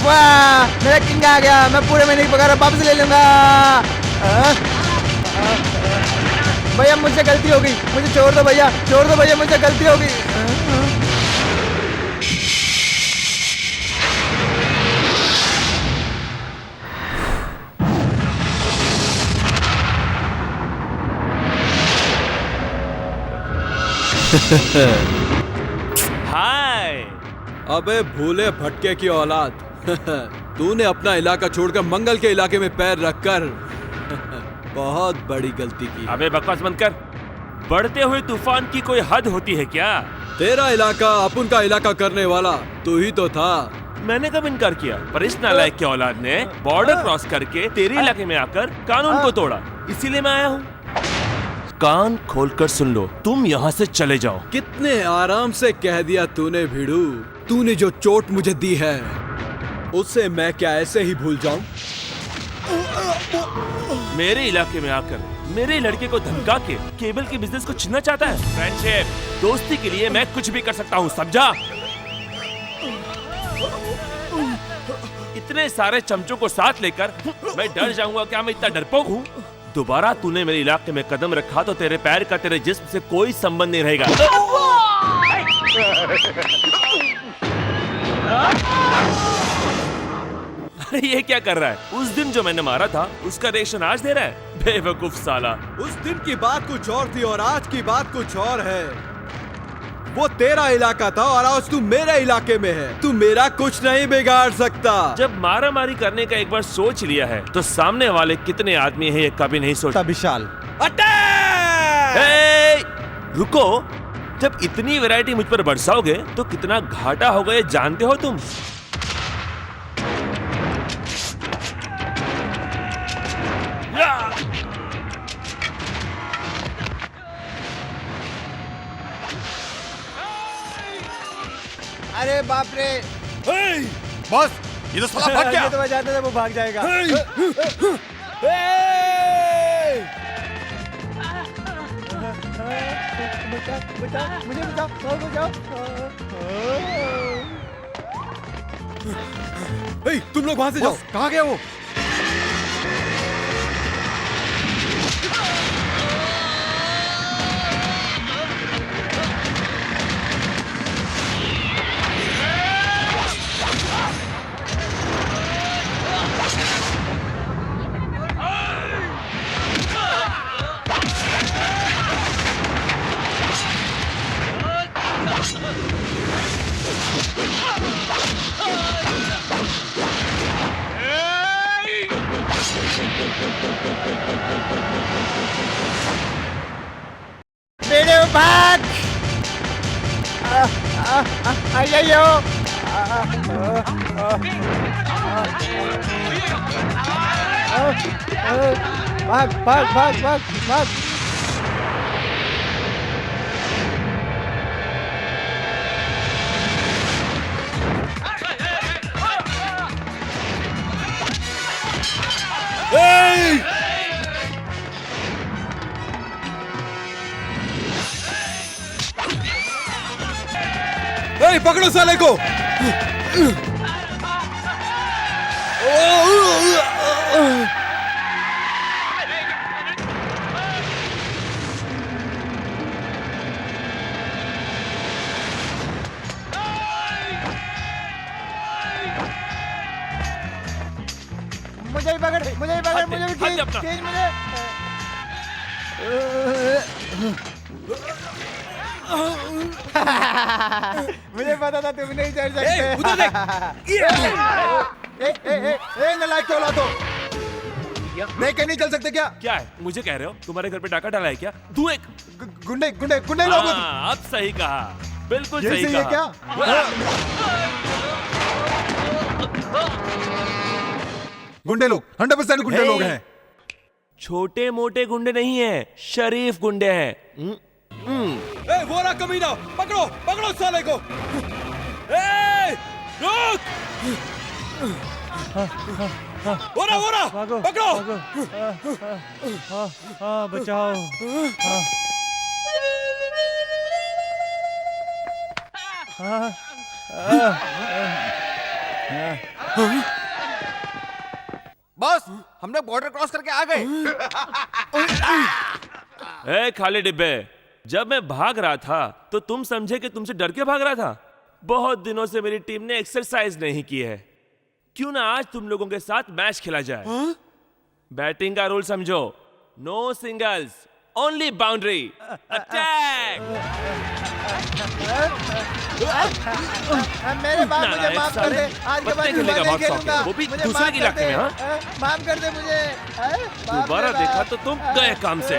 वाह मेरा किंग आ गया, मैं पूरे महीने की पगार वापस ले लूंगा। भैया मुझसे गलती हो गई, मुझे छोड़ दो भैया, छोड़ दो भैया, मुझसे गलती हो गई। हाय। अबे भूले भटके की औलाद। तूने अपना इलाका छोड़कर मंगल के इलाके में पैर रखकर बहुत बड़ी गलती की। अबे बकवास बंद कर। बढ़ते हुए तूफान की कोई हद होती है क्या? तेरा इलाका अपन का इलाका करने वाला तू ही तो था। मैंने कब इनकार किया? पर इस नालायक की औलाद ने बॉर्डर क्रॉस करके तेरे इलाके में आकर कानून को तोड़ा, इसीलिए मैं आया हूँ। कान खोलकर सुन लो, तुम यहाँ से चले जाओ। कितने आराम से कह दिया तूने भिड़ू। तूने जो चोट मुझे दी है उसे मैं क्या ऐसे ही भूल जाऊं? मेरे इलाके में आकर मेरे लड़के को धमका के केबल के बिजनेस को छीनना चाहता है। फ्रेंडशिप, दोस्ती के लिए मैं कुछ भी कर सकता हूँ, समझा? इतने सारे चमचों को साथ लेकर मैं डर जाऊंगा क्या? मैं इतना डरपोक हूँ? दोबारा तूने मेरे इलाके में कदम रखा तो तेरे पैर का तेरे जिस्म से कोई संबंध नहीं रहेगा। अरे ये क्या कर रहा है? उस दिन जो मैंने मारा था उसका रिएक्शन आज दे रहा है, बेवकूफ साला। उस दिन की बात कुछ और थी और आज की बात कुछ और है। वो तेरा इलाका था और आज तू मेरे इलाके में है। तू मेरा कुछ नहीं बिगाड़ सकता। जब मारा मारी करने का एक बार सोच लिया है तो सामने वाले कितने आदमी हैं ये कभी नहीं सोचता। विशाल रुको, जब इतनी वैरायटी मुझ पर बरसाओगे तो कितना घाटा होगा ये जानते हो तुम? अरे बाप रे। बस ये तो साला भाग गया। ये तो मैं जानता था वो भाग जाएगा। बचाओ, मुझे बचाओ, बचाओ। तुम लोग वहां से जाओ। कहाँ गया वो? बेटे भाग। आइयो। भाग भाग भाग भाग भाग। पकड़ो साले को। मुझे भी पकड़, मुझे भी पकड़, मुझे भी खींच, खींच मुझे। मुझे पता था तुम नहीं चढ़ सकते। उधर देख। नालायक औलाद हो। नहीं कहीं नहीं चल सकते क्या? क्या है? मुझे कह रहे हो तुम्हारे घर पे डाका डाला है क्या? तू एक गुंडे गुंडे गुंडे लोग। अब सही कहा, बिल्कुल ये सही सही है कहा। क्या? गुंडे लोग 100% गुंडे लोग हैं। छोटे मोटे गुंडे नहीं है, शरीफ गुंडे हैं। वो रहा कमीना। पकड़ो पकड़ो साले को। रुक। वो रहा पकड़ो। बचाओ। बॉस हमने बॉर्डर क्रॉस करके आ गए। ए खाली डिब्बे, जब मैं भाग रहा था तो तुम समझे कि तुमसे डर के भाग रहा था? बहुत दिनों से मेरी टीम ने एक्सरसाइज नहीं की है, क्यों ना आज तुम लोगों के साथ मैच खेला जाए? बैटिंग का रूल समझो, no singles, only boundary, attack. मेरे बाप मुझे माफ कर दे, आज के बाद खेलने का नहीं बहुत शौक खेलूंगा। है, वो भी मुझे दूसरे माफ के कर इलाके दे, में। हाँ, माफ कर दे मुझे। दोबारा देखा तो तुम गए काम से।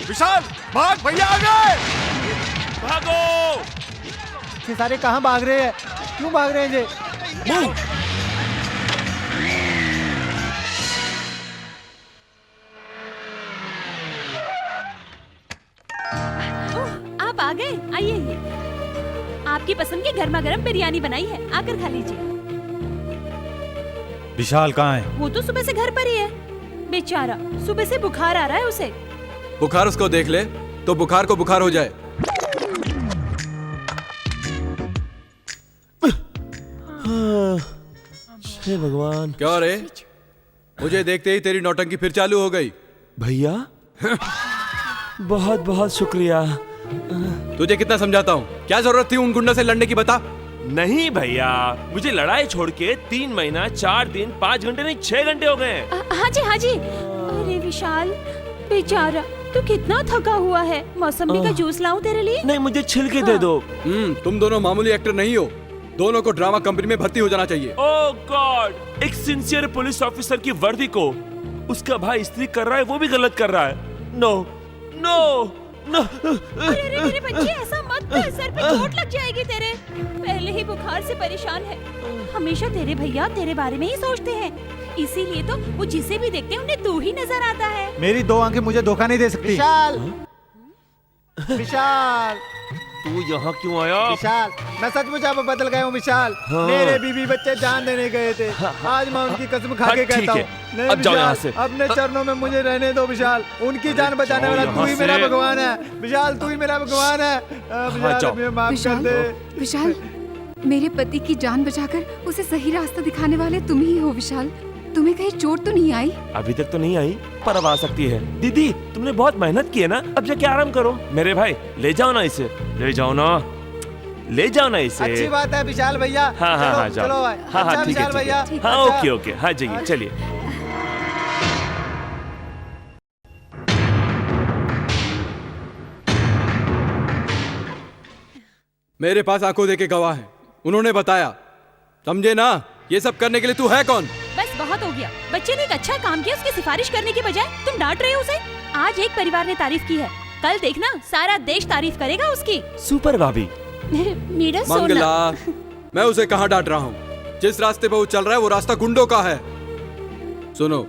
विशाल भाग, भैया आ गए। भागो। ये सारे कहाँ भाग रहे हैं? क्यों भाग रहे हैं ये? आप आ गए, आइए आइए। आपकी पसंद की गर्मा गर्म बिरयानी बनाई है, आकर खा लीजिए। विशाल कहाँ है? वो तो सुबह से घर पर ही है, बेचारा। सुबह से बुखार आ रहा है उसे। बुखार उसको देख ले तो बुखार को बुखार हो जाए। हे भगवान। क्या रे, मुझे देखते ही तेरी नौटंकी फिर चालू हो गई? भैया बहुत बहुत शुक्रिया। तुझे कितना समझाता हूँ, क्या जरूरत थी उन गुंडों से लड़ने की, बता। नहीं भैया, मुझे लड़ाई छोड़ के 3 महीना 4 दिन 5 घंटे नहीं 6 घंटे हो गए। हाँ जी हाँ जी। अरे विशाल बेचारा, तू कितना थका हुआ है। मौसम्बी का जूस लाऊं तेरे लिए? नहीं, मुझे छिलके दे दो। तुम दोनों मामूली एक्टर नहीं हो, दोनों को ड्रामा कंपनी में भर्ती हो जाना चाहिए। ओह गॉड, एक सिंसियर पुलिस ऑफिसर की वर्दी को उसका भाई इस्त्री कर रहा है, वो भी गलत कर रहा है। No no no. अरे अरे मेरे बच्चे, ऐसा मत कर, सर पे चोट लग जाएगी तेरे। पहले ही बुखार से परेशान है। हमेशा तेरे भैया तेरे बारे में ही सोचते हैं, इसीलिए तो वो जिसे भी देखते हैं उन्हें तू ही नजर आता है। मेरी 2 आंखें मुझे धोखा नहीं दे सकती। विशाल, विशाल, तू यहाँ क्यों आया? विशाल, मैं सचमुच अब बदल गया हूँ विशाल। हाँ। मेरे बीवी बच्चे जान देने गए थे, आज मैं उनकी कसम खा के हाँ, ठीक कहता हूँ। है। नहीं अब जाओ यहाँ विशाल, से। अपने चरणों में मुझे रहने दो विशाल। उनकी जान बचाने जाओ वाला यहाँ तू ही मेरा से। भगवान है विशाल, तू ही मेरा भगवान है। विशाल, जाओ। मुझे माफ कर विशाल, दे। विशाल, मेरे पति की जान बचाकर उसे सही रास्ता दिखाने वाले तुम ही हो विशाल। तुम्हें कहीं चोट तो नहीं आई? अभी तक तो नहीं आई, पर अब आ सकती है। दीदी, तुमने बहुत मेहनत की है ना, अब जाके आराम करो। मेरे भाई, ले जाओ ना इसे, ले जाओ ना, ले जाओ ना इसे। अच्छी बात है विशाल भैया। हाँ हाँ हाँ, चलो, जाओ। चलो भाई। हाँ अच्छा, हाँ, ठीक है विशाल ठीक भैया। है। हाँ अच्छा। ओके ओके, हाँ जाइए, चलिए। मेरे पास आंखों देके गवाह है, उन्होंने बताया, समझे ना? ये सब करने के लिए तू है कौन? बस बहुत हो गया। बच्चे ने एक अच्छा काम किया, उसकी सिफारिश करने की बजाय तुम डांट रहे हो उसे। आज एक परिवार ने तारीफ की है, कल देखना सारा देश तारीफ करेगा उसकी। सुपर भाभी। मेरा सोना। मंगला, मैं उसे कहाँ डांट रहा हूँ? जिस रास्ते पे वो चल रहा है वो रास्ता गुंडों का है। सुनो,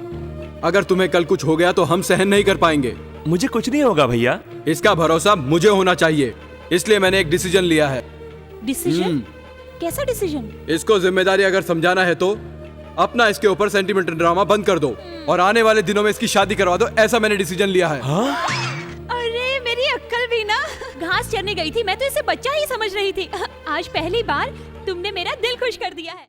अगर तुम्हें कल कुछ हो गया तो हम सहन नहीं कर पाएंगे। मुझे कुछ नहीं होगा भैया। इसका भरोसा मुझे होना चाहिए, इसलिए मैंने एक डिसीजन लिया है। डिसीजन? कैसा डिसीजन? इसको जिम्मेदारी अगर समझाना है तो अपना इसके ऊपर सेंटिमेंटल ड्रामा बंद कर दो और आने वाले दिनों में इसकी शादी करवा दो, ऐसा मैंने डिसीजन लिया है। अरे मेरी अक्ल भी ना। घास चरने गई थी मैं तो इसे बच्चा ही समझ रही थी। आज पहली बार तुमने मेरा दिल खुश कर दिया है।